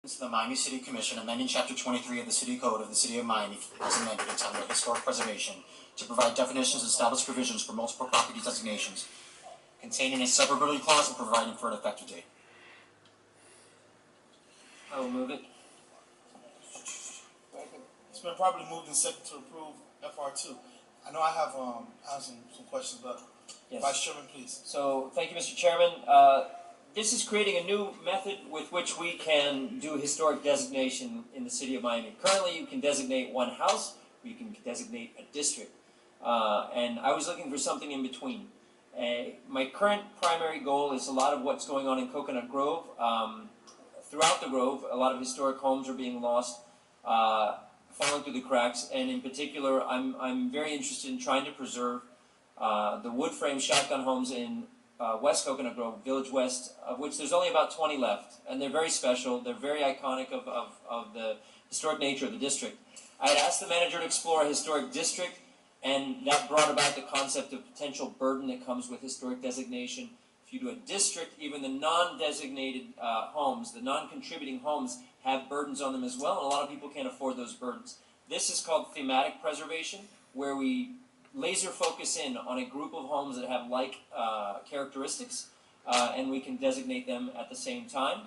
To the Miami City Commission, amending Chapter 23 of the City Code of the City of Miami as amended entitled Historic Preservation to provide definitions and establish provisions for multiple property designations, containing a severability clause and providing for an effective date. I will move it. It's been properly moved and seconded to approve FR2. I know I have some questions, but Yes. Vice Chairman, please. So, thank you, Mr. Chairman. This is creating a new method with which we can do historic designation in the City of Miami. Currently, you can designate one house, or you can designate a district. And I was looking for something in between. My current primary goal is a lot of what's going on in Coconut Grove. Throughout the Grove, a lot of historic homes are being lost, falling through the cracks, and in particular, I'm very interested in trying to preserve the wood frame shotgun homes in West Coconut Grove, Village West, of which there's only about 20 left, and they're very special. They're very iconic of the historic nature of the district. I had asked the manager to explore a historic district, and that brought about the concept of potential burden that comes with historic designation. If you do a district, even the non-designated homes, the non-contributing homes, have burdens on them as well, and a lot of people can't afford those burdens. This is called thematic preservation, where we laser focus in on a group of homes that have like characteristics, and we can designate them at the same time.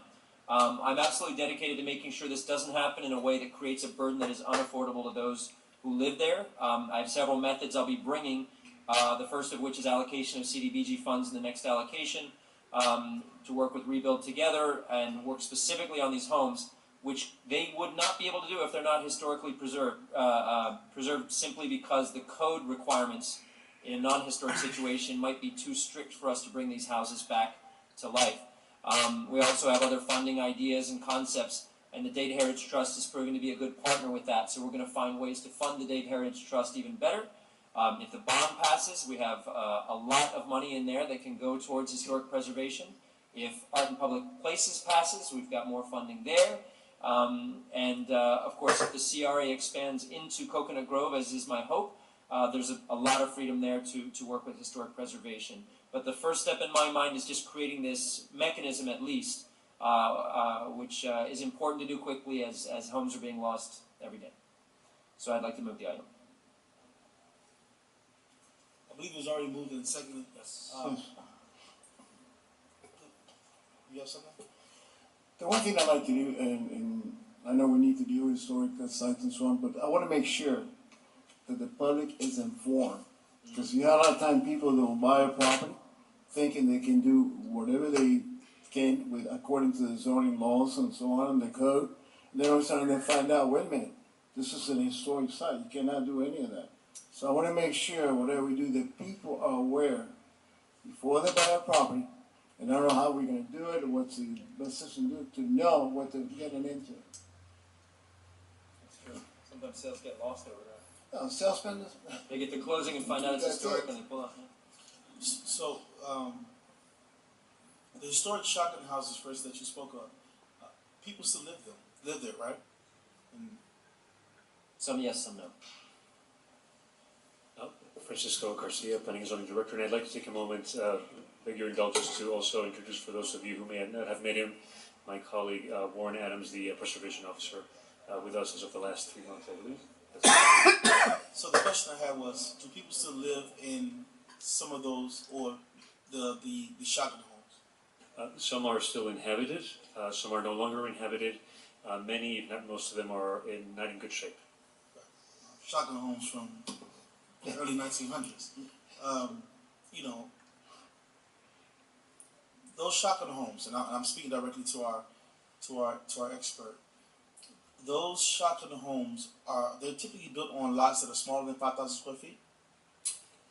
I'm absolutely dedicated to making sure this doesn't happen in a way that creates a burden that is unaffordable to those who live there. I have several methods I'll be bringing, the first of which is allocation of CDBG funds in the next allocation, to work with Rebuild Together and work specifically on these homes, which they would not be able to do if they're not historically preserved, preserved simply because the code requirements in a non-historic situation might be too strict for us to bring these houses back to life. We also have other funding ideas and concepts, and the Dade Heritage Trust is proving to be a good partner with that, so we're going to find ways to fund the Dade Heritage Trust even better. If the bond passes, we have a lot of money in there that can go towards historic preservation. If Art in Public Places passes, we've got more funding there. Of course, if the CRA expands into Coconut Grove, as is my hope, there's a lot of freedom there to work with historic preservation. But the first step in my mind is just creating this mechanism at least, which is important to do quickly as homes are being lost every day. So I'd like to move the item. I believe it was already moved and seconded. Yes. You have something? The one thing I like to do, and I know we need to do historic sites and so on, but I want to make sure that the public is informed. Because you have a lot of time people that will buy a property thinking they can do whatever they can with according to the zoning laws and so on, and the code. And then all of a sudden they find out, wait a minute, this is an historic site. You cannot do any of that. So I want to make sure whatever we do that people are aware before they buy a property. And I don't know how we're going to do it or what's the best system to do to know what they're getting into. That's true. Sometimes sales get lost over that. No, salesmen. They get to closing and find out it's historic and they pull out. So, the historic shotgun houses first that you spoke of, people still live there, right? And Some yes, some no. Francisco Garcia, Planning and Zoning Director, and I'd like to take a moment, beg your indulgence, to also introduce, for those of you who may not have met him, my colleague Warren Adams, the Preservation Officer, with us as of the last 3 months, I believe. so the question I had was, do people still live in some of those, or the shotgun homes? Some are still inhabited, some are no longer inhabited. Many, if not most of them, are not in good shape. Shotgun homes from the early 1900s. You know, those shotgun homes, and I'm speaking directly to our expert. Those shotgun homes they're typically built on lots that are smaller than 5,000 square feet.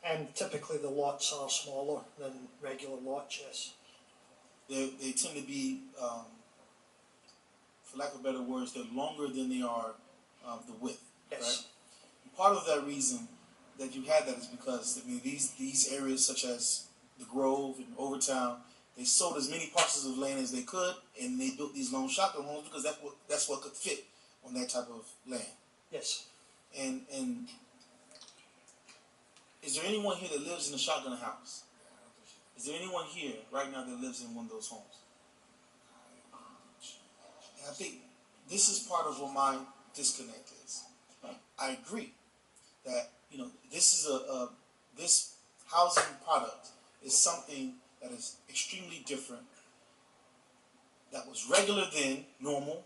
And typically the lots are smaller than regular lots, yes. They tend to be, for lack of better words, they're longer than they are the width. Yes. Right? And part of that reason that you had that is because these areas such as the Grove and Overtown, they sold as many parcels of land as they could, and they built these lone shotgun homes because that's what could fit on that type of land. Yes. And is there anyone here that lives in a shotgun house? Is there anyone here right now that lives in one of those homes? And I think this is part of what my disconnect is. I agree that this is this housing product is something that is extremely different, that was regular then, normal,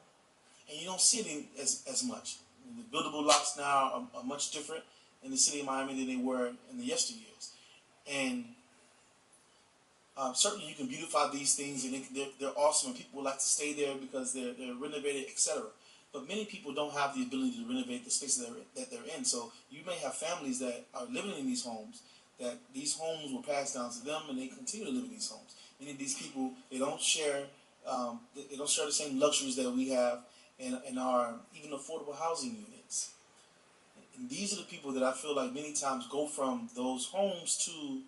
and you don't see it as much. The buildable lots now are much different in the city of Miami than they were in the yesteryears. And certainly you can beautify these things, and they're awesome, and people like to stay there because they're renovated, etc. But many people don't have the ability to renovate the spaces that they're in. So you may have families that are living in these homes, that these homes will pass down to them, and they continue to live in these homes. Many of these people, they don't share the same luxuries that we have in our even affordable housing units. And these are the people that I feel like many times go from those homes to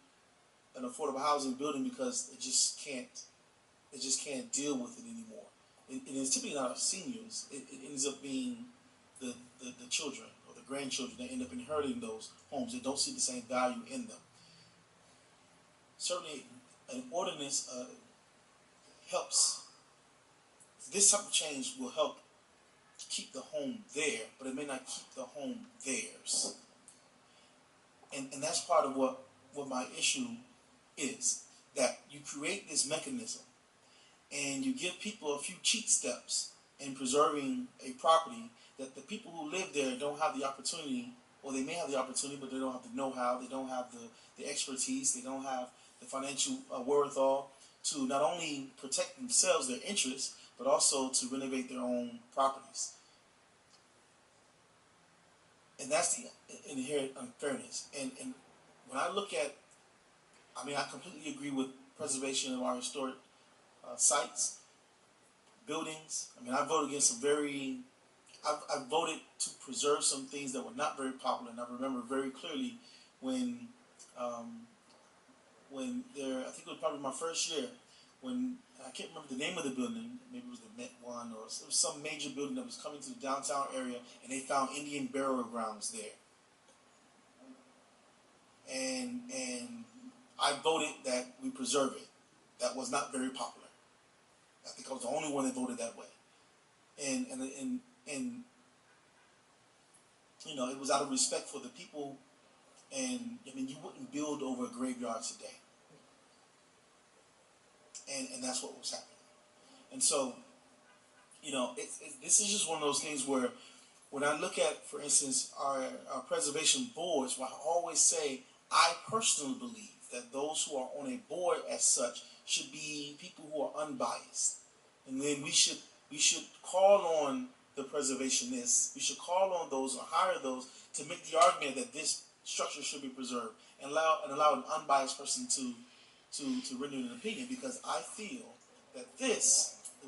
an affordable housing building because it just can't deal with it anymore. It is typically not our seniors. It ends up being the children or the grandchildren that end up inheriting those homes that don't see the same value in them. Certainly, an ordinance helps. This type of change will help keep the home there, but it may not keep the home theirs. And that's part of what my issue is, that you create this mechanism and you give people a few cheat steps in preserving a property that the people who live there don't have the opportunity, or they may have the opportunity, but they don't have the know-how, they don't have the expertise, they don't have the financial wherewithal to not only protect themselves, their interests, but also to renovate their own properties. And that's the inherent unfairness. And when I look at, I completely agree with preservation of our historic sites, buildings. I voted against I voted to preserve some things that were not very popular, and I remember very clearly when I think it was probably my first year, when I can't remember the name of the building, maybe it was the Met One, or it was some major building that was coming to the downtown area, and they found Indian burial grounds there. And I voted that we preserve it. That was not very popular. I think I was the only one that voted that way. And it was out of respect for the people, and you wouldn't build over a graveyard today. And that's what was happening. And so, this is just one of those things where, when I look at, for instance, our preservation boards, where I always say, I personally believe that those who are on a board as such should be people who are unbiased. And then we should call on the preservationists, we should call on those or hire those to make the argument that this structure should be preserved, and allow an unbiased person to render an opinion, because I feel that the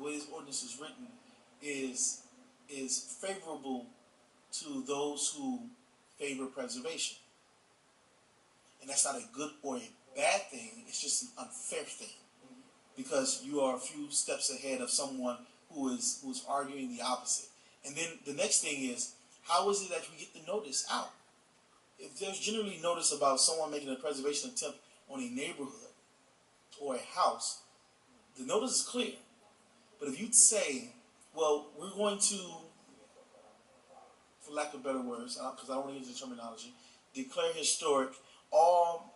way this ordinance is written, is favorable to those who favor preservation. And that's not a good or a bad thing, it's just an unfair thing. Because you are a few steps ahead of someone who is arguing the opposite. And then the next thing is, how is it that we get the notice out? If there's generally notice about someone making a preservation attempt on a neighborhood or a house, the notice is clear. But if you'd say, well, we're going to, for lack of better words, because I don't want to use the terminology, declare historic all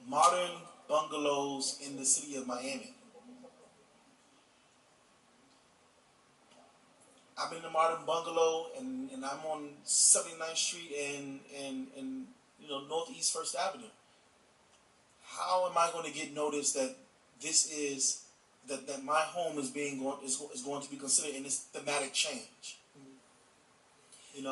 modern bungalows in the city of Miami. I'm in a modern bungalow, and I'm on 79th Street and Northeast First Avenue. How am I going to get notice that this is that my home is going to be considered in this thematic change? And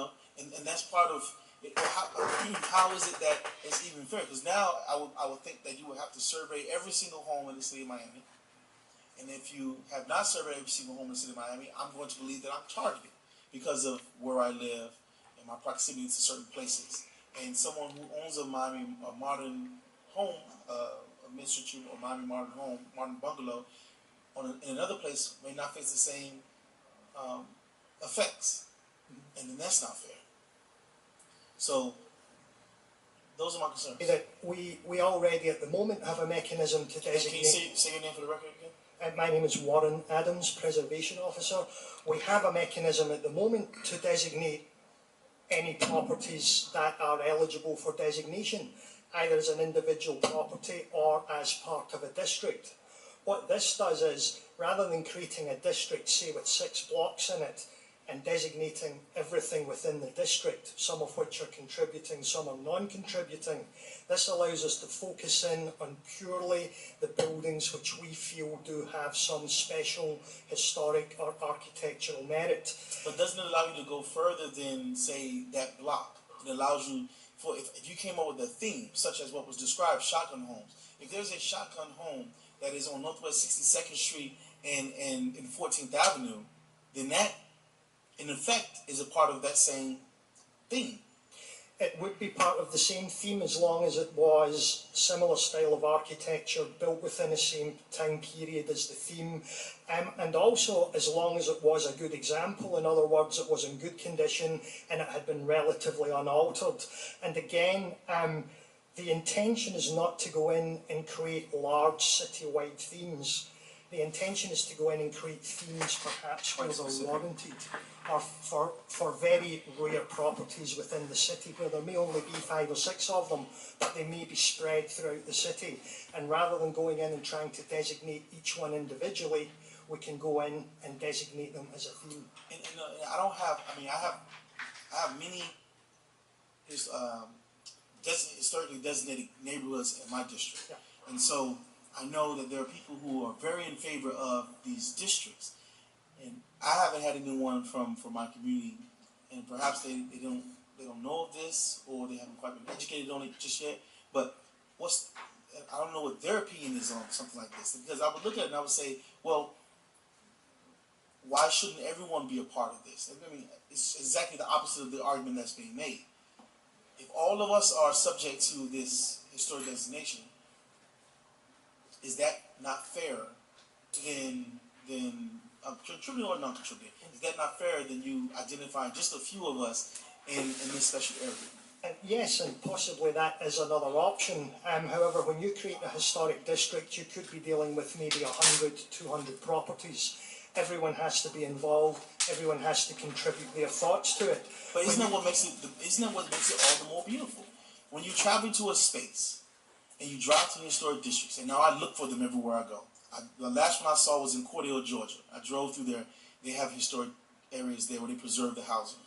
that's part of it. How is it that it's even fair? Because now I would think that you would have to survey every single home in the city of Miami. And if you have not surveyed every single home in the city of Miami, I'm going to believe that I'm targeted because of where I live and my proximity to certain places. And someone who owns a modern home, a Mid-Century or Miami modern bungalow, in another place may not face the same effects. And then that's not fair. So those are my concerns. That we already at the moment have a mechanism to Can designate. you say your name for the record again? My name is Warren Adams, Preservation Officer. We have a mechanism at the moment to designate any properties that are eligible for designation, either as an individual property or as part of a district. What this does is, rather than creating a district, say with 6 blocks in it, and designating everything within the district, some of which are contributing, some are non-contributing, this allows us to focus in on purely the buildings which we feel do have some special historic or architectural merit. But doesn't it allow you to go further than, say, that block? It allows you, if you came up with a theme, such as what was described, shotgun homes. If there's a shotgun home that is on Northwest 62nd Street and 14th Avenue, then that, in effect, is a part of that same theme. It would be part of the same theme as long as it was similar style of architecture, built within the same time period as the theme, and also as long as it was a good example. In other words, it was in good condition and it had been relatively unaltered. And again, the intention is not to go in and create large city-wide themes. The intention is to go in and create themes perhaps where they're warranted, or for very rare properties within the city where there may only be 5 or 6 of them, but they may be spread throughout the city. And rather than going in and trying to designate each one individually, we can go in and designate them as a theme. And I don't have, I have many historically designated neighborhoods in my district. Yeah. And so I know that there are people who are very in favor of these districts. And I haven't had anyone from my community, and perhaps they don't know of this, or they haven't quite been educated on it just yet. But I don't know what their opinion is on something like this, because I would look at it and I would say, well, why shouldn't everyone be a part of this? I mean, it's exactly the opposite of the argument that's being made. If all of us are subject to this historic designation, is that not fair? Then contributing or non-contributing, is that not fair? Than you identifying just a few of us in this special area? And yes, and possibly that is another option. However, when you create a historic district, you could be dealing with maybe 100, 200 properties. Everyone has to be involved. Everyone has to contribute their thoughts to it. But isn't that what makes it all the more beautiful? When you travel to a space and you drive to the historic districts, and now I look for them everywhere I go. The last one I saw was in Cordell, Georgia. I drove through there. They have historic areas there where they preserve the housing,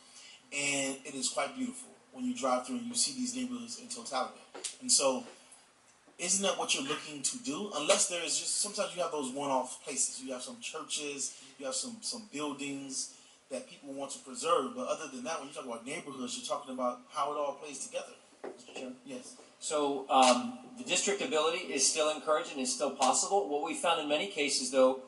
and it is quite beautiful when you drive through and you see these neighborhoods in totality. And so, isn't that what you're looking to do? Unless there is just, sometimes you have those one-off places. You have some churches, you have some buildings that people want to preserve. But other than that, when you talk about neighborhoods, you're talking about how it all plays together. Mr. Chair? Yes. So the district ability is still encouraged and is still possible. What we found in many cases, though,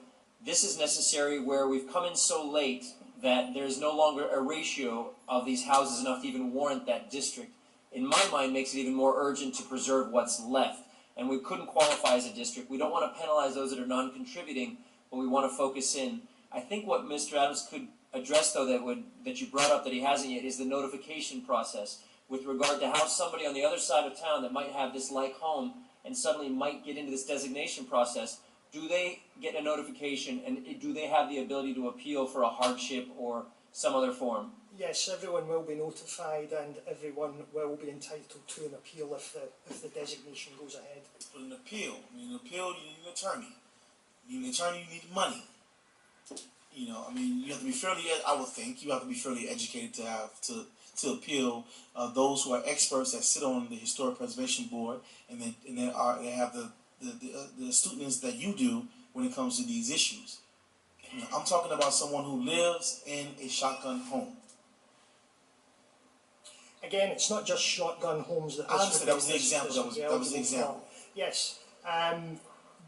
this is necessary where we've come in so late that there's no longer a ratio of these houses enough to even warrant that district. In my mind, makes it even more urgent to preserve what's left. And we couldn't qualify as a district. We don't want to penalize those that are non-contributing, but we want to focus in. I think what Mr. Adams could address, though, that you brought up that he hasn't yet, is the notification process with regard to how somebody on the other side of town that might have this like home and suddenly might get into this designation process. Do they get a notification, and do they have the ability to appeal for a hardship or some other form? Yes, everyone will be notified, and everyone will be entitled to an appeal if the designation goes ahead. But an appeal, you need an attorney. You need an attorney, you need money. You know, I mean, you have to be fairly, I would think, you have to be fairly educated to have to appeal. Those who are experts that sit on the Historic Preservation Board, and they have the astuteness that you do when it comes to these issues. You know, I'm talking about someone who lives in a shotgun home. Again, it's not just shotgun homes that I understand, that was the example. this That was the example. Yes,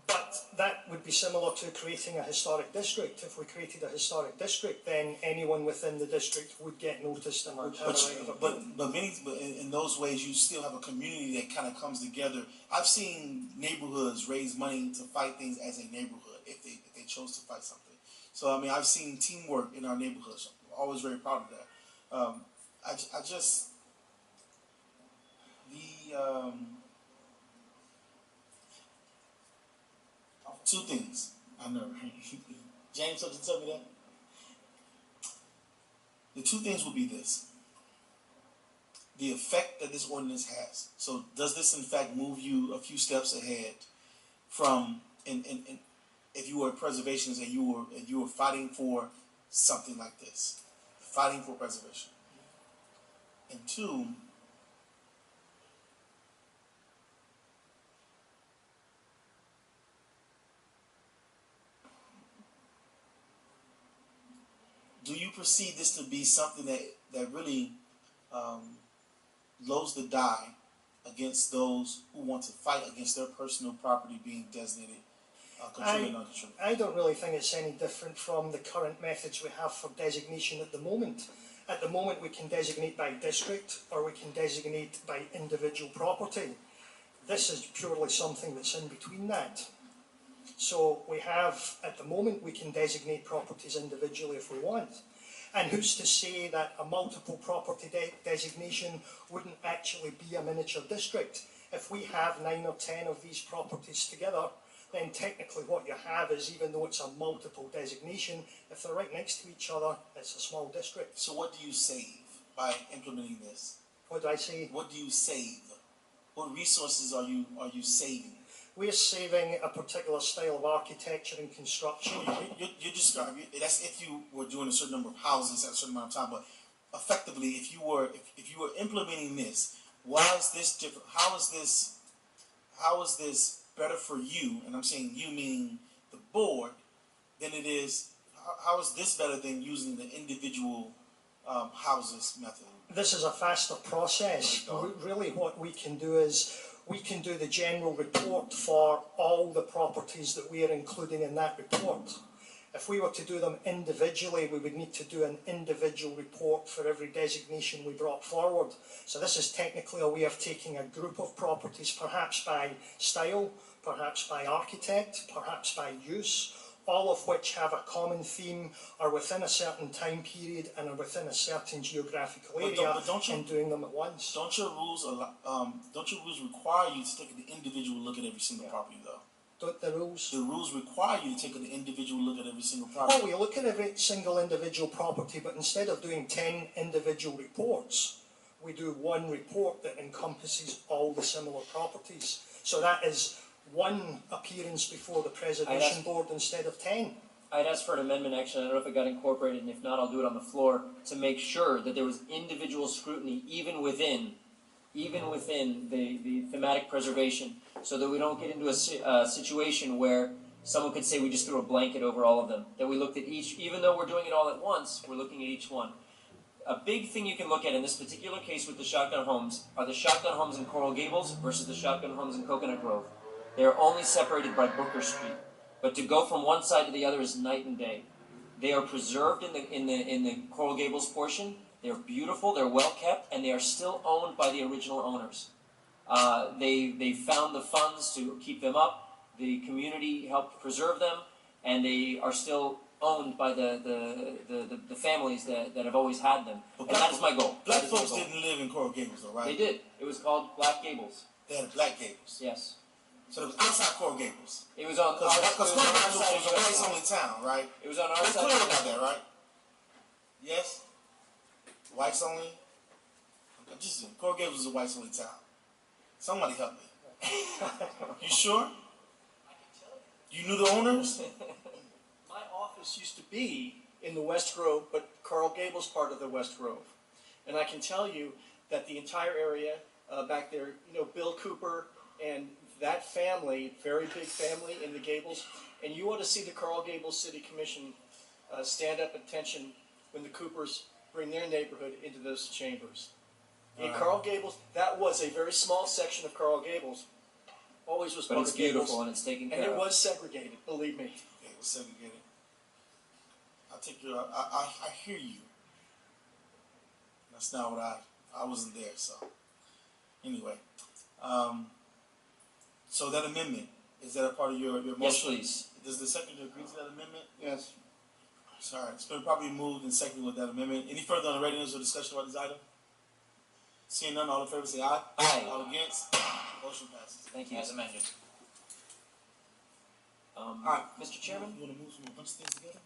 but that would be similar to creating a historic district. If we created a historic district, then anyone within the district would get noticed and would have a right of appeal. But in those ways, you still have a community that kind of comes together. I've seen neighborhoods raise money to fight things as a neighborhood if they chose to fight something. So I mean, I've seen teamwork in our neighborhoods. I'm always very proud of that. I just two things. I know, right? James, something tell me that? The two things will be this. The effect that this ordinance has. So does this in fact move you a few steps ahead from if you were a preservationist and you were fighting for something like this, fighting for preservation. And two, do you perceive this to be something that really lowers the die against those who want to fight against their personal property being designated contributed and non-contributed? I don't really think it's any different from the current methods we have for designation at the moment. At the moment we can designate by district or we can designate by individual property. This is purely something that's in between that. So we have, at the moment, we can designate properties individually if we want. And who's to say that a multiple property designation wouldn't actually be a miniature district? If we have 9 or 10 of these properties together, then technically what you have is, even though it's a multiple designation, if they're right next to each other, it's a small district. So what do you save by implementing this? What do I say? What do you save? What resources are you saving? We're saving a particular style of architecture and construction. You're describing that's if you were doing a certain number of houses at a certain amount of time, but effectively, if you were implementing this, why is this different? How is this better for you? And I'm saying you meaning the board than it is. How is this better than using the individual houses method? This is a faster process. Really, what we can do is we can do the general report for all the properties that we are including in that report. If we were to do them individually, we would need to do an individual report for every designation we brought forward. So this is technically a way of taking a group of properties, perhaps by style, perhaps by architect, perhaps by use, all of which have a common theme, are within a certain time period and are within a certain geographical area, and doing them at once. Don't your rules require you to take an individual look at every single property, though? Don't the rules? The rules require you to take an individual look at every single property. Oh, we look at every single individual property, but instead of doing 10 individual reports, we do one report that encompasses all the similar properties. So that is one appearance before the preservation board instead of 10. I'd ask for an amendment, actually. I don't know if it got incorporated, and if not, I'll do it on the floor, to make sure that there was individual scrutiny even within the thematic preservation, so that we don't get into a situation where someone could say we just threw a blanket over all of them. That we looked at each, even though we're doing it all at once, we're looking at each one. A big thing you can look at in this particular case with the shotgun homes are the shotgun homes in Coral Gables versus the shotgun homes in Coconut Grove. They are only separated by Booker Street, but to go from one side to the other is night and day. They are preserved in the Coral Gables portion. They are beautiful, they're well kept, and they are still owned by the original owners. They found the funds to keep them up. The community helped preserve them, and they are still owned by the families that have always had them. And that is my goal. Black folks didn't live in Coral Gables, though, right? They did. It was called Black Gables. They had Black Gables. Yes. So it was outside Coral Gables. It was on our Because Coral Gables was a side. whites-only town, right? It was on our We're side. clear about that, right? Yes? Whites only? Just Coral Gables was a whites-only town. Somebody help me. You sure? You knew the owners? My office used to be in the West Grove, but Coral Gables part of the West Grove. And I can tell you that the entire area back there, Bill Cooper and that family, very big family in the Gables, and you ought to see the Coral Gables City Commission stand up at attention when the Coopers bring their neighborhood into those chambers. In Coral Gables, that was a very small section of Coral Gables. Always was But part it's of Gables. beautiful and it's taken care And it of. was segregated, believe me. Okay, it was segregated. I'll take your, I hear you. That's not what I wasn't there, so. Anyway, so that amendment, is that a part of your motion? Yes, please. Does the secretary agree to that amendment? Yes. Sorry, it's been probably moved and seconded with that amendment. Any further on the readiness or discussion about this item? Seeing none, all in favor say aye. Aye. All against? Motion passes. Thank you. As amended. Mr. Chairman? You wanna move some a bunch of things together?